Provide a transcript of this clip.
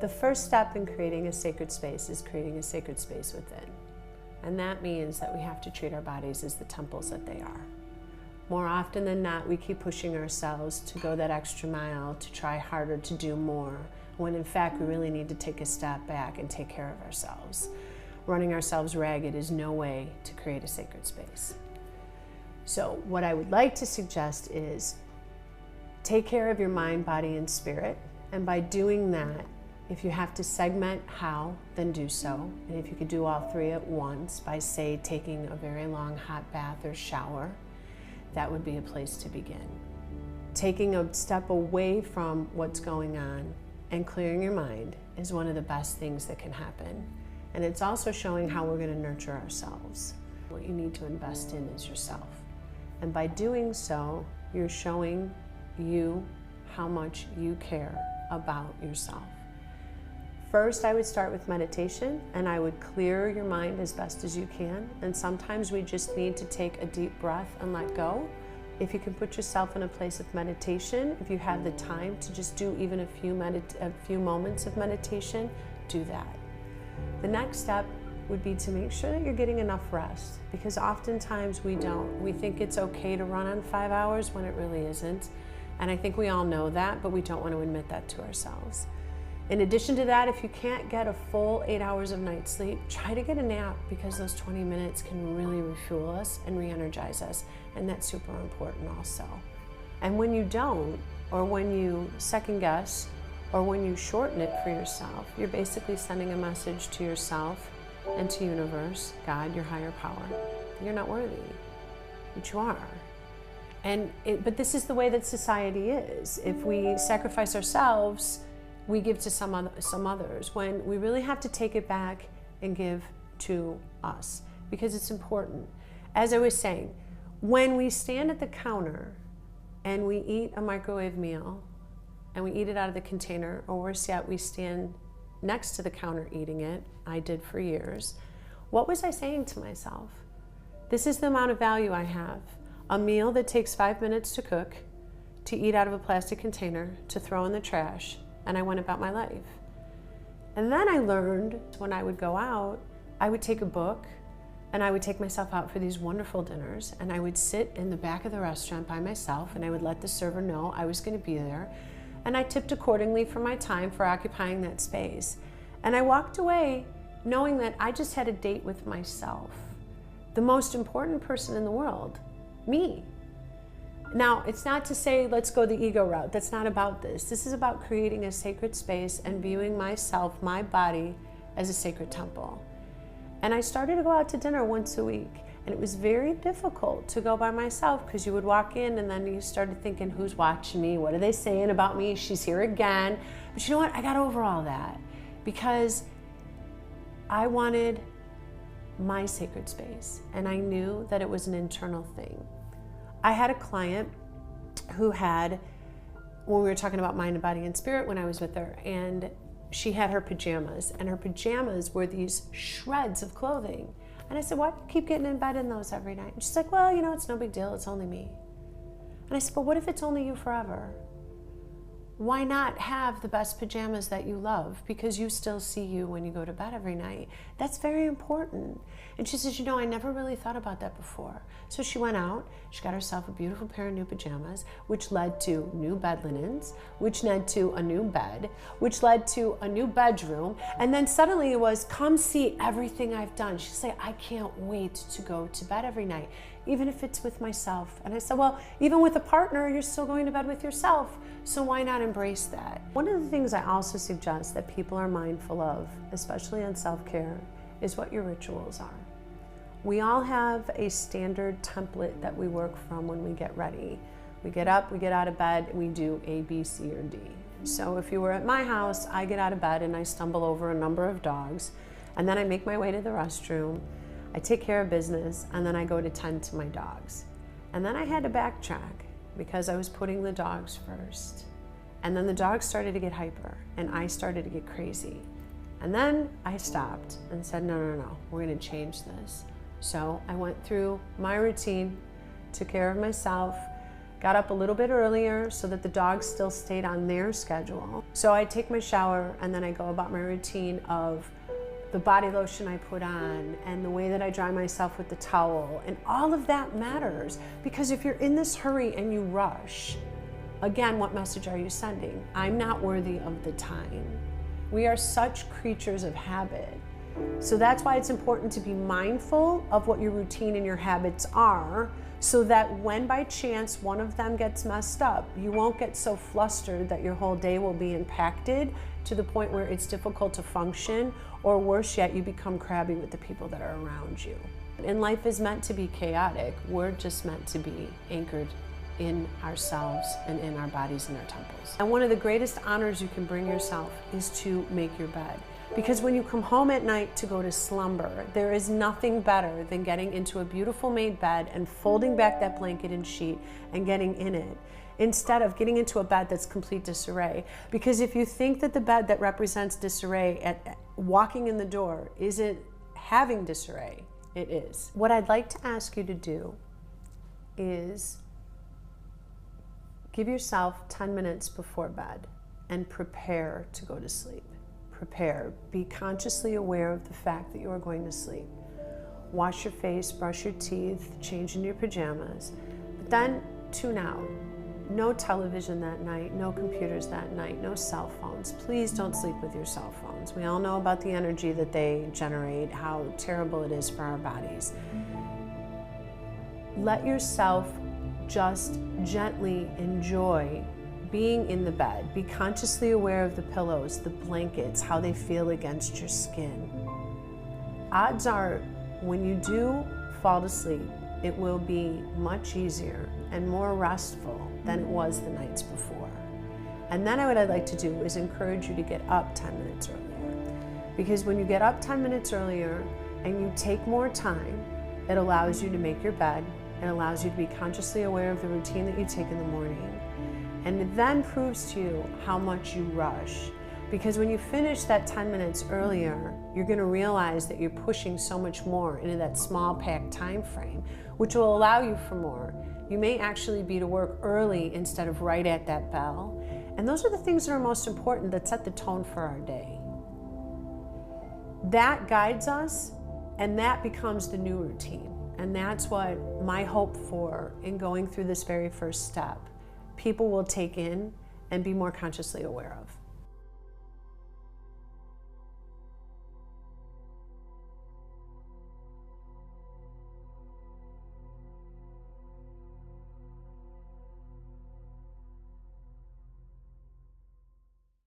The first step in creating a sacred space is creating a sacred space within. And that means that we have to treat our bodies as the temples that they are. More often than not, we keep pushing ourselves to go that extra mile, to try harder, to do more, when in fact we really need to take a step back and take care of ourselves. Running ourselves ragged is no way to create a sacred space. So what I would like to suggest is take care of your mind, body, and spirit. And by doing that, if you have to segment how, then do so. And if you could do all three at once by, say, taking a very long hot bath or shower, that would be a place to begin. Taking a step away from what's going on and clearing your mind is one of the best things that can happen. And it's also showing how we're going to nurture ourselves. What you need to invest in is yourself. And by doing so, you're showing you how much you care about yourself. First, I would start with meditation, and I would clear your mind as best as you can. And sometimes we just need to take a deep breath and let go. If you can put yourself in a place of meditation, if you have the time to just do even a few moments of meditation, do that. The next step would be to make sure that you're getting enough rest, because oftentimes we don't. We think it's okay to run on 5 hours when it really isn't. And I think we all know that, but we don't want to admit that to ourselves. In addition to that, if you can't get a full 8 hours of night sleep, try to get a nap, because those 20 minutes can really refuel us and re-energize us, and that's super important also. And when you don't, or when you second guess, or when you shorten it for yourself, you're basically sending a message to yourself and to universe, God, your higher power. You're not worthy, but you are. But this is the way that society is. If we sacrifice ourselves, we give to some others, when we really have to take it back and give to us, because it's important. As I was saying, when we stand at the counter and we eat a microwave meal and we eat it out of the container, or worse yet, we stand next to the counter eating it, I did for years, what was I saying to myself? This is the amount of value I have. A meal that takes 5 minutes to cook, to eat out of a plastic container, to throw in the trash, and I went about my life. And then I learned when I would go out, I would take a book and I would take myself out for these wonderful dinners, and I would sit in the back of the restaurant by myself, and I would let the server know I was going to be there, and I tipped accordingly for my time for occupying that space. And I walked away knowing that I just had a date with myself, the most important person in the world, me. Now, it's not to say let's go the ego route. That's not about this. This is about creating a sacred space and viewing myself, my body, as a sacred temple. And I started to go out to dinner once a week. And it was very difficult to go by myself, because you would walk in and then you started thinking, who's watching me? What are they saying about me? She's here again. But you know what? I got over all that, because I wanted my sacred space. And I knew that it was an internal thing. I had a client who had, when we were talking about mind and body and spirit when I was with her, and she had her pajamas, and her pajamas were these shreds of clothing. And I said, why do you keep getting in bed in those every night? And she's like, well, you know, it's no big deal, it's only me. And I said, but what if it's only you forever? Why not have the best pajamas that you love, because you still see you when you go to bed every night? That's very important. And she says, you know, I never really thought about that before. So she went out, she got herself a beautiful pair of new pajamas, which led to new bed linens, which led to a new bed, which led to a new bedroom. And then suddenly it was, come see everything I've done. She'd say, I can't wait to go to bed every night, even if it's with myself. And I said, well, even with a partner, you're still going to bed with yourself. So why not embrace that? One of the things I also suggest that people are mindful of, especially on self-care, is what your rituals are. We all have a standard template that we work from when we get ready. We get up, we get out of bed, and we do A, B, C, or D. So if you were at my house, I get out of bed and I stumble over a number of dogs, and then I make my way to the restroom, I take care of business, and then I go to tend to my dogs. And then I had to backtrack, because I was putting the dogs first. And then the dogs started to get hyper, and I started to get crazy. And then I stopped and said, no, we're gonna change this. So I went through my routine, took care of myself, got up a little bit earlier so that the dogs still stayed on their schedule. So I take my shower and then I go about my routine of the body lotion I put on and the way that I dry myself with the towel, and all of that matters, because if you're in this hurry and you rush, again, what message are you sending? I'm not worthy of the time. We are such creatures of habit. So that's why it's important to be mindful of what your routine and your habits are, so that when by chance one of them gets messed up, you won't get so flustered that your whole day will be impacted to the point where it's difficult to function, or worse yet, you become crabby with the people that are around you. And life is meant to be chaotic. We're just meant to be anchored in ourselves and in our bodies and our temples. And one of the greatest honors you can bring yourself is to make your bed. Because when you come home at night to go to slumber, there is nothing better than getting into a beautiful made bed and folding back that blanket and sheet and getting in it, instead of getting into a bed that's complete disarray. Because if you think that the bed that represents disarray at walking in the door isn't having disarray, it is. What I'd like to ask you to do is give yourself 10 minutes before bed and prepare to go to sleep. Prepare. Be consciously aware of the fact that you are going to sleep. Wash your face, brush your teeth, change into your pajamas, but then tune out. No television that night, no computers that night, no cell phones. Please don't sleep with your cell phones. We all know about the energy that they generate, how terrible it is for our bodies. Let yourself just gently enjoy being in the bed. Be consciously aware of the pillows, the blankets, how they feel against your skin. Odds are, when you do fall to sleep, it will be much easier and more restful than it was the nights before. And then what I'd like to do is encourage you to get up 10 minutes earlier. Because when you get up 10 minutes earlier and you take more time, it allows you to make your bed. It allows you to be consciously aware of the routine that you take in the morning. And it then proves to you how much you rush. Because when you finish that 10 minutes earlier, you're going to realize that you're pushing so much more into that small packed time frame, which will allow you for more. You may actually be to work early instead of right at that bell. And those are the things that are most important, that set the tone for our day. That guides us, and that becomes the new routine. And that's what my hope for in going through this very first step, people will take in and be more consciously aware of.